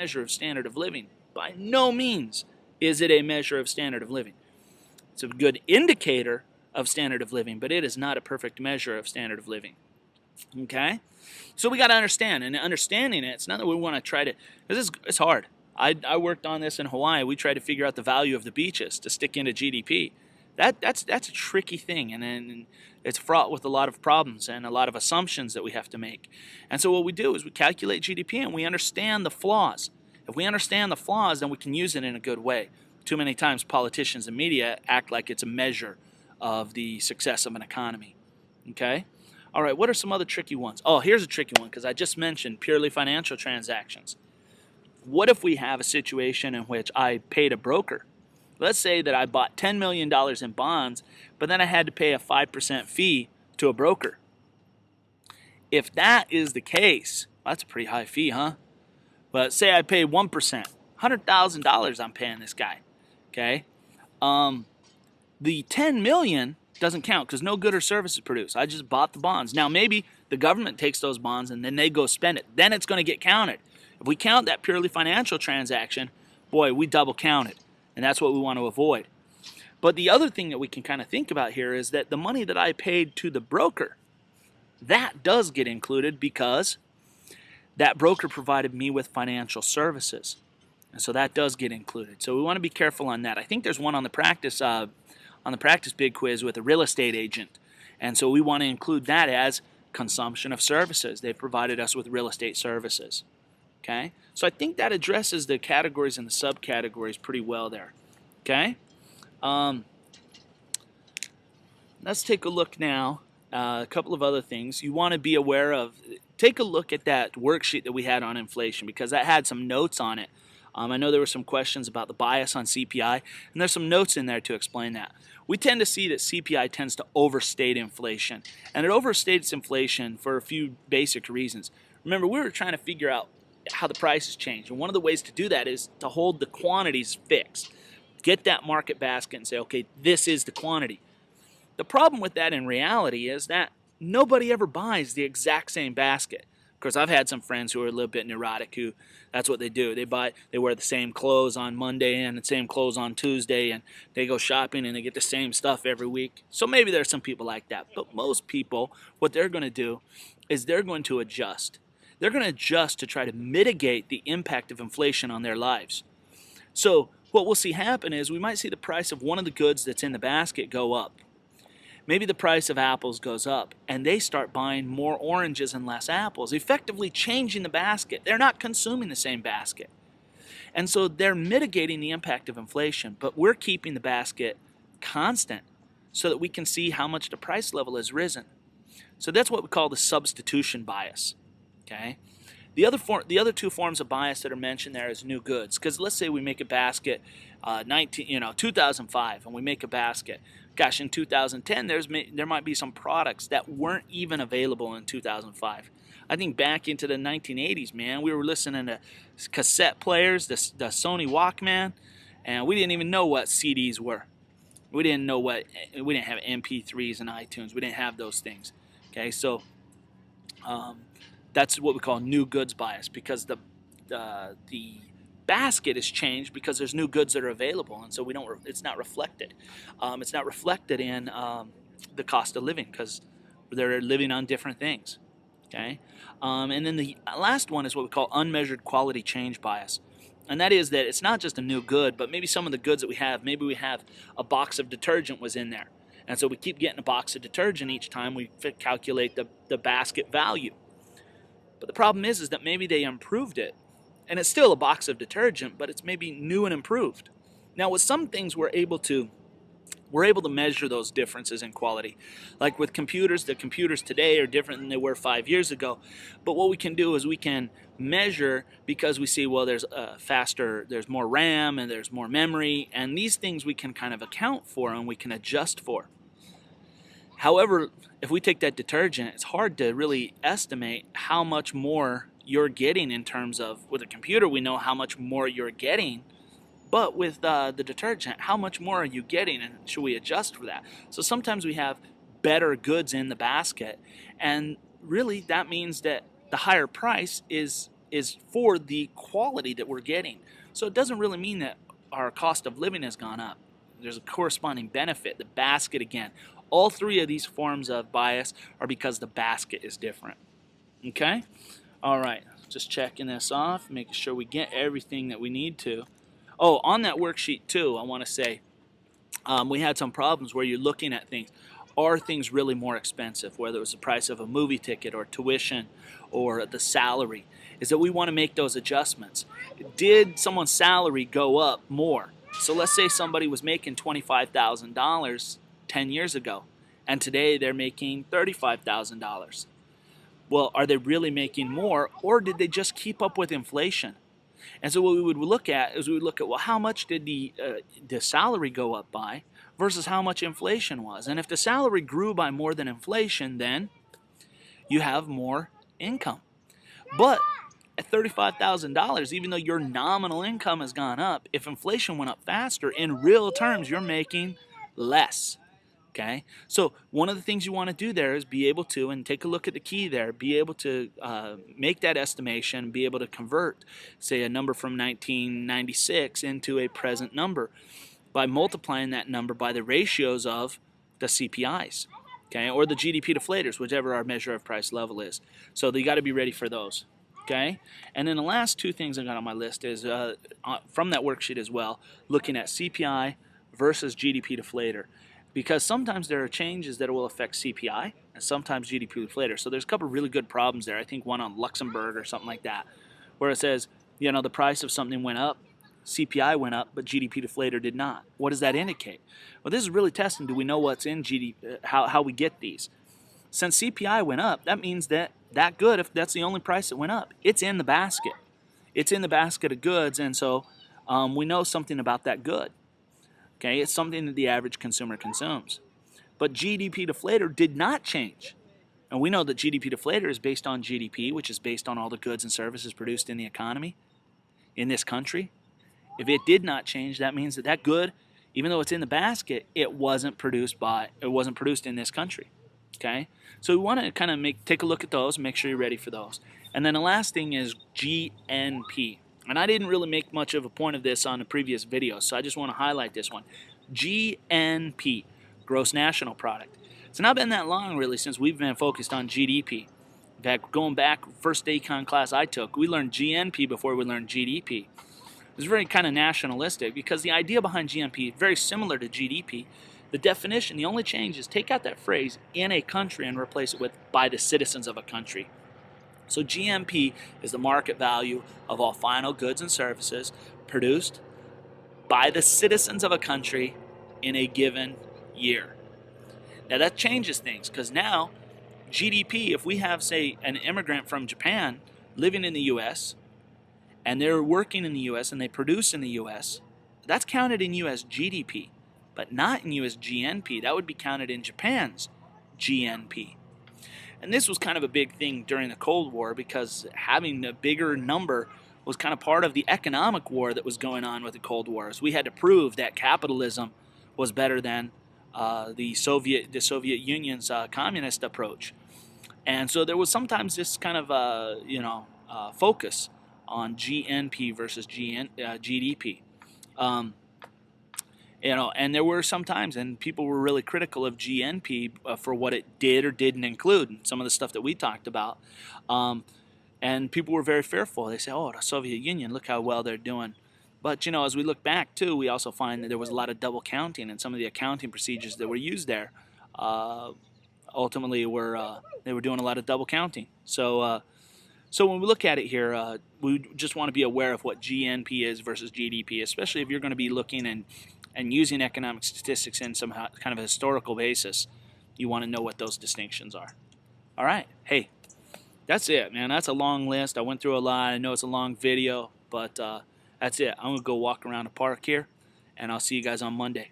measure of standard of living. By no means is it a measure of standard of living. It's a good indicator of standard of living, but it is not a perfect measure of standard of living. Okay? So we got to understand, and understanding it, it's not that we want to try to, because it's hard. I worked on this in Hawaii. We tried to figure out the value of the beaches to stick into GDP. That's a tricky thing, and it's fraught with a lot of problems and a lot of assumptions that we have to make. And so what we do is we calculate GDP and we understand the flaws. If we understand the flaws, then we can use it in a good way. Too many times politicians and media act like it's a measure of the success of an economy. Okay? All right, what are some other tricky ones? Oh, here's a tricky one because I just mentioned purely financial transactions. What if we have a situation in which I paid a broker? Let's say that I bought $10 million in bonds, but then I had to pay a 5% fee to a broker. If that is the case, that's a pretty high fee, huh? But say I pay 1%, $100,000 I'm paying this guy, okay? The $10 million doesn't count because no good or service is produced. I just bought the bonds. Now maybe the government takes those bonds and then they go spend it. Then it's going to get counted. If we count that purely financial transaction, boy, we double count it. And that's what we want to avoid. But the other thing that we can kind of think about here is that the money that I paid to the broker, that does get included because that broker provided me with financial services. And so that does get included. So we want to be careful on that. I think there's one on the practice big quiz with a real estate agent. And so we want to include that as consumption of services. They've provided us with real estate services. Okay? So I think that addresses the categories and the subcategories pretty well there. Okay? Let's take a look now. A couple of other things you want to be aware of. Take a look at that worksheet that we had on inflation because that had some notes on it. I know there were some questions about the bias on CPI, and there's some notes in there to explain that. We tend to see that CPI tends to overstate inflation, and it overstates inflation for a few basic reasons. Remember, we were trying to figure out how the prices change, and one of the ways to do that is to hold the quantities fixed. Get that market basket and say, okay, this is the quantity. The problem with that in reality is that nobody ever buys the exact same basket. Of course, I've had some friends who are a little bit neurotic who that's what they do. They wear the same clothes on Monday and the same clothes on Tuesday, and they go shopping and they get the same stuff every week. So maybe there are some people like that. But most people, what they're going to do is they're going to adjust. They're going to adjust to try to mitigate the impact of inflation on their lives. So what we'll see happen is we might see the price of one of the goods that's in the basket go up. Maybe the price of apples goes up and they start buying more oranges and less apples, effectively changing the basket. They're not consuming the same basket. And so they're mitigating the impact of inflation, but we're keeping the basket constant so that we can see how much the price level has risen. So that's what we call the substitution bias. Okay? The other two forms of bias that are mentioned there is new goods. Because let's say we make a basket 2005 and we make a basket. Gosh, in 2010 there might be some products that weren't even available in 2005. I think back into the 1980s, man, we were listening to cassette players, the Sony Walkman, and we didn't even know what CDs were. We didn't have MP3s and iTunes. We didn't have those things. Okay, so that's what we call new goods bias because the basket is changed because there's new goods that are available, and so it's not reflected. It's not reflected in the cost of living because they're living on different things. Okay, and then the last one is what we call unmeasured quality change bias, and that is that it's not just a new good, but maybe some of the goods that we have. Maybe we have a box of detergent was in there, and so we keep getting a box of detergent each time we calculate the basket value. But the problem is that maybe they improved it. And it's still a box of detergent, but it's maybe new and improved. Now, with some things, we're able to measure those differences in quality. Like with computers, the computers today are different than they were 5 years ago. But what we can do is we can measure because we see, well, there's there's more RAM and there's more memory. And these things we can kind of account for and we can adjust for. However, if we take that detergent, it's hard to really estimate how much more you're getting in terms of, with a computer, we know how much more you're getting, but with the detergent, how much more are you getting, and should we adjust for that? So sometimes we have better goods in the basket, and really that means that the higher price is is for the quality that we're getting. So it doesn't really mean that our cost of living has gone up. There's a corresponding benefit. The basket, again, all three of these forms of bias are because the basket is different. Okay? All right, just checking this off, making sure we get everything that we need to. Oh, on that worksheet too, I want to say we had some problems where you're looking at things. Are things really more expensive, whether it was the price of a movie ticket or tuition or the salary? Is that we want to make those adjustments. Did someone's salary go up more? So let's say somebody was making $25,000 10 years ago, and today they're making $35,000. Well, are they really making more, or did they just keep up with inflation? And so what we would look at is we would look at, well, how much did the salary go up by versus how much inflation was? And if the salary grew by more than inflation, then you have more income. But at $35,000, even though your nominal income has gone up, if inflation went up faster, in real terms, you're making less. Okay, so one of the things you want to do there is be able to, and take a look at the key there, be able to make that estimation, be able to convert, say, a number from 1996 into a present number by multiplying that number by the ratios of the CPIs, okay, or the GDP deflators, whichever our measure of price level is. So you got to be ready for those. Okay, and then the last two things I got on my list is from that worksheet as well, looking at CPI versus GDP deflator. Because sometimes there are changes that will affect CPI and sometimes GDP deflator. So there's a couple of really good problems there. I think one on Luxembourg or something like that, where it says, you know, the price of something went up, CPI went up, but GDP deflator did not. What does that indicate? Well, this is really testing, do we know what's in GDP, how we get these? Since CPI went up, that means that good, if that's the only price that went up, it's in the basket. It's in the basket of goods, and so we know something about that good. Okay, it's something that the average consumer consumes. But GDP deflator did not change. And we know that GDP deflator is based on GDP, which is based on all the goods and services produced in the economy in this country. If it did not change, that means that that good, even though it's in the basket, it wasn't produced in this country. Okay? So we want to kind of take a look at those and make sure you're ready for those. And then the last thing is GNP. And I didn't really make much of a point of this on the previous video, so I just want to highlight this one. GNP, Gross National Product. It's not been that long, really, since we've been focused on GDP. In fact, going back, first econ class I took, we learned GNP before we learned GDP. It's very kind of nationalistic because the idea behind GNP is very similar to GDP. The definition, the only change is take out that phrase in a country and replace it with by the citizens of a country. So GNP is the market value of all final goods and services produced by the citizens of a country in a given year. Now that changes things because now GDP, if we have, say, an immigrant from Japan living in the U.S. and they're working in the U.S. and they produce in the U.S., that's counted in U.S. GDP, but not in U.S. GNP. That would be counted in Japan's GNP. And this was kind of a big thing during the Cold War because having a bigger number was kind of part of the economic war that was going on with the Cold War. As we had to prove that capitalism was better than the Soviet Union's communist approach. And so there was sometimes this kind of focus on GNP versus GDP. And there were some times, and people were really critical of GNP for what it did or didn't include, some of the stuff that we talked about. And people were very fearful. They say, oh, the Soviet Union, look how well they're doing. But, as we look back, too, we also find that there was a lot of double counting, and some of the accounting procedures that were used there ultimately they were doing a lot of double counting. So when we look at it here, we just want to be aware of what GNP is versus GDP, especially if you're going to be looking and using economic statistics in some kind of a historical basis. You want to know what those distinctions are. All right. Hey, that's it, man. That's a long list. I went through a lot. I know it's a long video, but that's it. I'm going to go walk around the park here, and I'll see you guys on Monday.